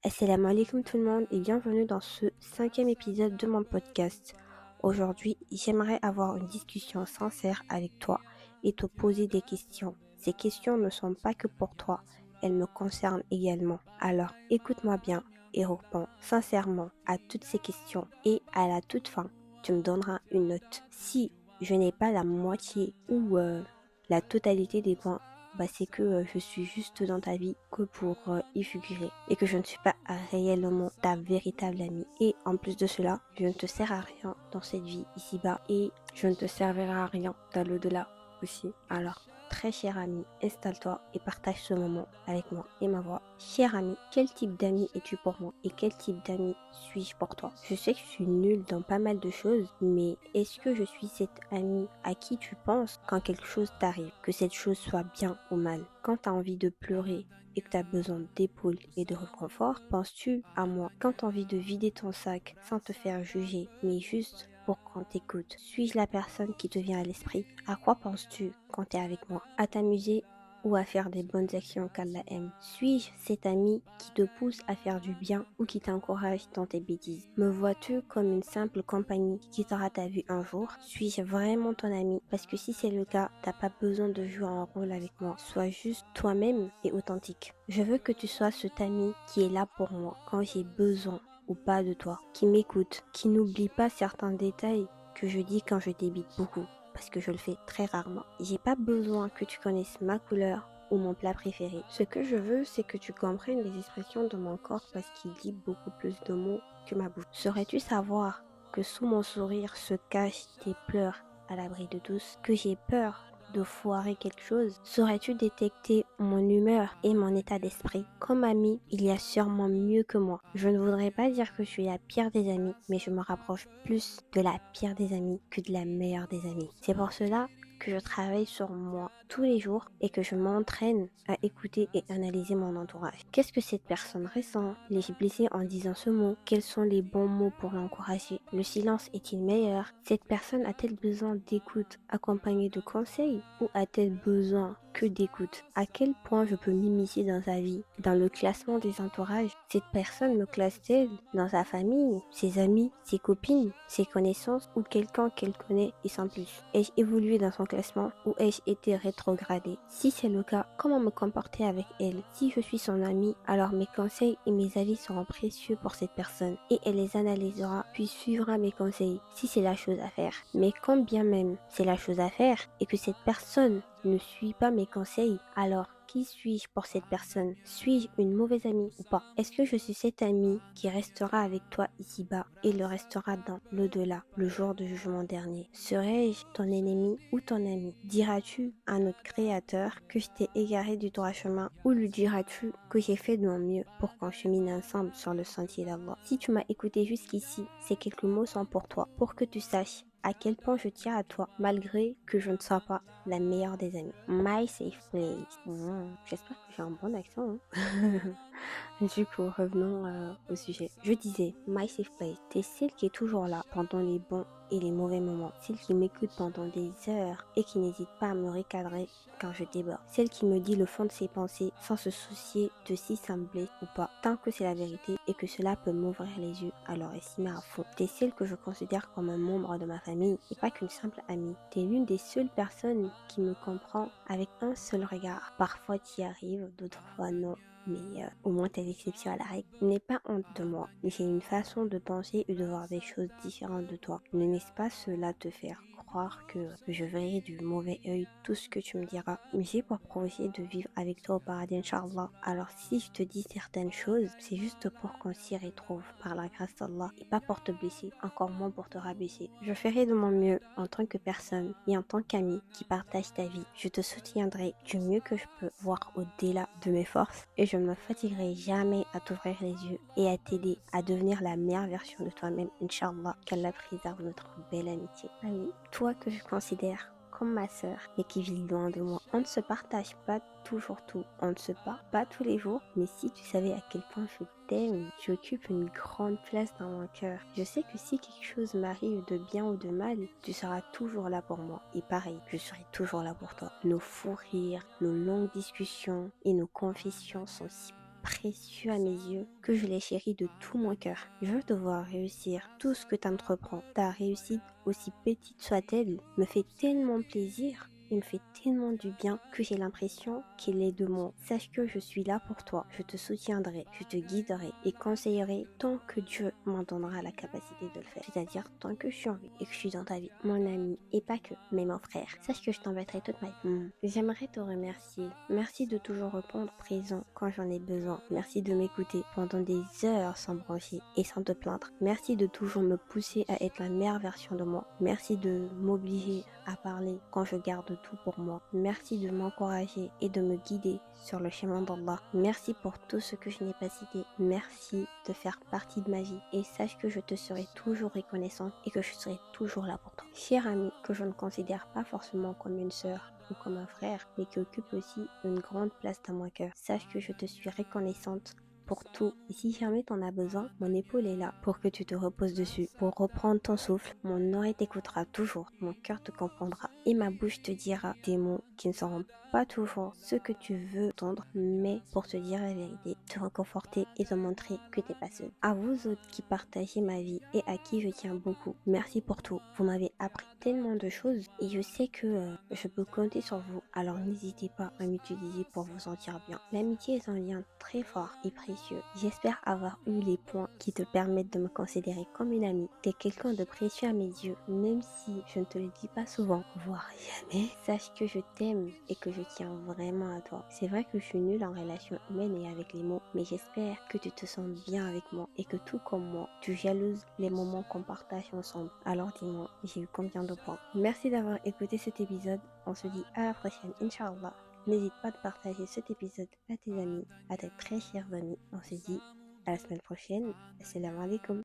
Assalamu alaikum tout le monde et bienvenue dans ce 5e épisode de mon podcast. Aujourd'hui, j'aimerais avoir une discussion sincère avec toi et te poser des questions. Ces questions ne sont pas que pour toi, elles me concernent également. Alors écoute-moi bien et réponds sincèrement à toutes ces questions et à la toute fin, tu me donneras une note. Si je n'ai pas la moitié ou la totalité des points, c'est que je suis juste dans ta vie que pour y figurer et que je ne suis pas réellement ta véritable amie. Et en plus de cela, je ne te sers à rien dans cette vie ici-bas et je ne te servirai à rien dans l'au-delà aussi. Alors, très cher ami, installe-toi et partage ce moment avec moi et ma voix. Cher ami, quel type d'ami es-tu pour moi et quel type d'ami suis-je pour toi? Je sais que je suis nulle dans pas mal de choses, mais est-ce que je suis cette amie à qui tu penses quand quelque chose t'arrive, que cette chose soit bien ou mal? Quand tu as envie de pleurer et que tu as besoin d'épaules et de réconfort, penses-tu à moi? Quand tu as envie de vider ton sac sans te faire juger, mais juste pour qu'on t'écoute? Suis-je la personne qui te vient à l'esprit? À quoi penses-tu quand tu es avec moi? À t'amuser ou à faire des bonnes actions qu'Allah aime? Suis-je cet ami qui te pousse à faire du bien ou qui t'encourage dans tes bêtises? Me vois-tu comme une simple compagnie qui quittera ta vie un jour? Suis-je vraiment ton ami? Parce que si c'est le cas, t'as pas besoin de jouer un rôle avec moi. Sois juste toi-même et authentique. Je veux que tu sois cet ami qui est là pour moi quand j'ai besoin ou pas de toi, qui m'écoute, qui n'oublie pas certains détails que je dis quand je débite beaucoup, parce que je le fais très rarement. J'ai pas besoin que tu connaisses ma couleur ou mon plat préféré. Ce que je veux, c'est que tu comprennes les expressions de mon corps parce qu'il dit beaucoup plus de mots que ma bouche. Saurais-tu savoir que sous mon sourire se cachent des pleurs à l'abri de tous, que j'ai peur de foirer quelque chose? Saurais-tu détecter mon humeur et mon état d'esprit? Comme ami, il y a sûrement mieux que moi. Je ne voudrais pas dire que je suis la pire des amies, mais je me rapproche plus de la pire des amies que de la meilleure des amies. C'est pour cela que je travaille sur moi tous les jours et que je m'entraîne à écouter et analyser mon entourage. Qu'est-ce que cette personne ressent? L'ai-je blessé en disant ce mot? Quels sont les bons mots pour l'encourager? Le silence est-il meilleur? Cette personne a-t-elle besoin d'écoute accompagnée de conseils ou a-t-elle besoin que d'écoute? À quel point je peux m'immiscer dans sa vie? Dans le classement des entourages, cette personne me classe-t-elle dans sa famille, ses amis, ses copines, ses connaissances ou quelqu'un qu'elle connaît et sans plus? Ai-je évolué dans son classement ou ai-je été rétrogradée? Si c'est le cas, comment me comporter avec elle? Si je suis son amie, alors mes conseils et mes avis seront précieux pour cette personne et elle les analysera puis suivra mes conseils si c'est la chose à faire. Mais quand bien même c'est la chose à faire et que cette personne ne suit pas mes conseils, alors qui suis-je pour cette personne? Suis-je une mauvaise amie ou pas? Est-ce que je suis cette amie qui restera avec toi ici-bas et le restera dans l'au-delà, le jour du jugement dernier? Serai-je ton ennemi ou ton ami? Diras-tu à notre Créateur que je t'ai égaré du droit chemin ou lui diras-tu que j'ai fait de mon mieux pour qu'on chemine ensemble sur le sentier d'Allah? Si tu m'as écouté jusqu'ici, ces quelques mots sont pour toi, pour que tu saches à quel point je tiens à toi, malgré que je ne sois pas la meilleure des amies. My safe place. J'espère que j'ai un bon accent. Du coup, revenons au sujet. Je disais, my safe place, t'es celle qui est toujours là pendant les bons et les mauvais moments. Celle qui m'écoute pendant des heures et qui n'hésite pas à me recadrer quand je déborde. Celle qui me dit le fond de ses pensées sans se soucier de si ça me blesse ou pas. Tant que c'est la vérité et que cela peut m'ouvrir les yeux, alors estime à fond. T'es celle que je considère comme un membre de ma famille et pas qu'une simple amie. T'es l'une des seules personnes qui me comprend avec un seul regard. Parfois tu y arrives, d'autres fois non. Mais au moins t'es l'exception à la règle. N'aie pas honte de moi. J'ai une façon de penser et de voir des choses différentes de toi. Ne laisse pas cela te faire croire que je verrai du mauvais œil tout ce que tu me diras. Mais j'ai pour projet de vivre avec toi au paradis, Inch'Allah. Alors si je te dis certaines choses, c'est juste pour qu'on s'y retrouve par la grâce d'Allah et pas pour te blesser, encore moins pour te rabaisser. Je ferai de mon mieux en tant que personne et en tant qu'ami qui partage ta vie. Je te soutiendrai du mieux que je peux, voir au-delà de mes forces et je ne me fatiguerai jamais à t'ouvrir les yeux et à t'aider à devenir la meilleure version de toi-même, Inch'Allah, qu'Allah préserve notre belle amitié. Ah oui, toi que je considère comme ma sœur et qui vit loin de moi. On ne se partage pas toujours tout, on ne se parle pas tous les jours, mais si tu savais à quel point je t'aime, tu occupes une grande place dans mon cœur. Je sais que si quelque chose m'arrive de bien ou de mal, tu seras toujours là pour moi. Et pareil, je serai toujours là pour toi. Nos fous rires, nos longues discussions et nos confessions sont si précieux à mes yeux que je les chéris de tout mon cœur. Je veux te voir réussir tout ce que tu entreprends. Ta réussite, aussi petite soit-elle, me fait tellement plaisir. Il me fait tellement du bien que j'ai l'impression qu'il est de moi. Sache que je suis là pour toi. Je te soutiendrai, je te guiderai et conseillerai tant que Dieu m'en donnera la capacité de le faire. C'est-à-dire tant que je suis en vie et que je suis dans ta vie. Mon ami, et pas que, mais mon frère. Sache que je t'embêterai toute ma vie. J'aimerais te remercier. Merci de toujours répondre présent quand j'en ai besoin. Merci de m'écouter pendant des heures sans brancher et sans te plaindre. Merci de toujours me pousser à être la meilleure version de moi. Merci de m'obliger à parler quand je garde tout pour moi. Merci de m'encourager et de me guider sur le chemin d'Allah. Merci pour tout ce que je n'ai pas cité. Merci de faire partie de ma vie et sache que je te serai toujours reconnaissante et que je serai toujours là pour toi. Cher ami que je ne considère pas forcément comme une sœur ou comme un frère, mais qui occupe aussi une grande place dans mon cœur. Sache que je te suis reconnaissante pour tout. Et si jamais t'en as besoin, mon épaule est là pour que tu te reposes dessus. Pour reprendre ton souffle, mon oreille t'écoutera toujours, mon cœur te comprendra et ma bouche te dira des mots qui ne seront pas toujours ce que tu veux entendre, mais pour te dire la vérité, te réconforter et te montrer que t'es pas seul. À vous autres qui partagez ma vie et à qui je tiens beaucoup, merci pour tout. Vous m'avez appris tellement de choses et je sais que je peux compter sur vous. Alors n'hésitez pas à m'utiliser pour vous sentir bien. L'amitié est un lien très fort et précieux. J'espère avoir eu les points qui te permettent de me considérer comme une amie. T'es quelqu'un de précieux à mes yeux, même si je ne te le dis pas souvent, voire jamais. Sache que je t'aime et que je tiens vraiment à toi. C'est vrai que je suis nulle en relation humaine et avec les mots, mais j'espère que tu te sens bien avec moi et que tout comme moi, tu jalouses les moments qu'on partage ensemble. Alors dis-moi, j'ai eu combien de points? Merci d'avoir écouté cet épisode. On se dit à la prochaine, Inch'Allah. N'hésite pas de partager cet épisode à tes amis, à tes très chers amis. On se dit à la semaine prochaine. Assalamu alaikum.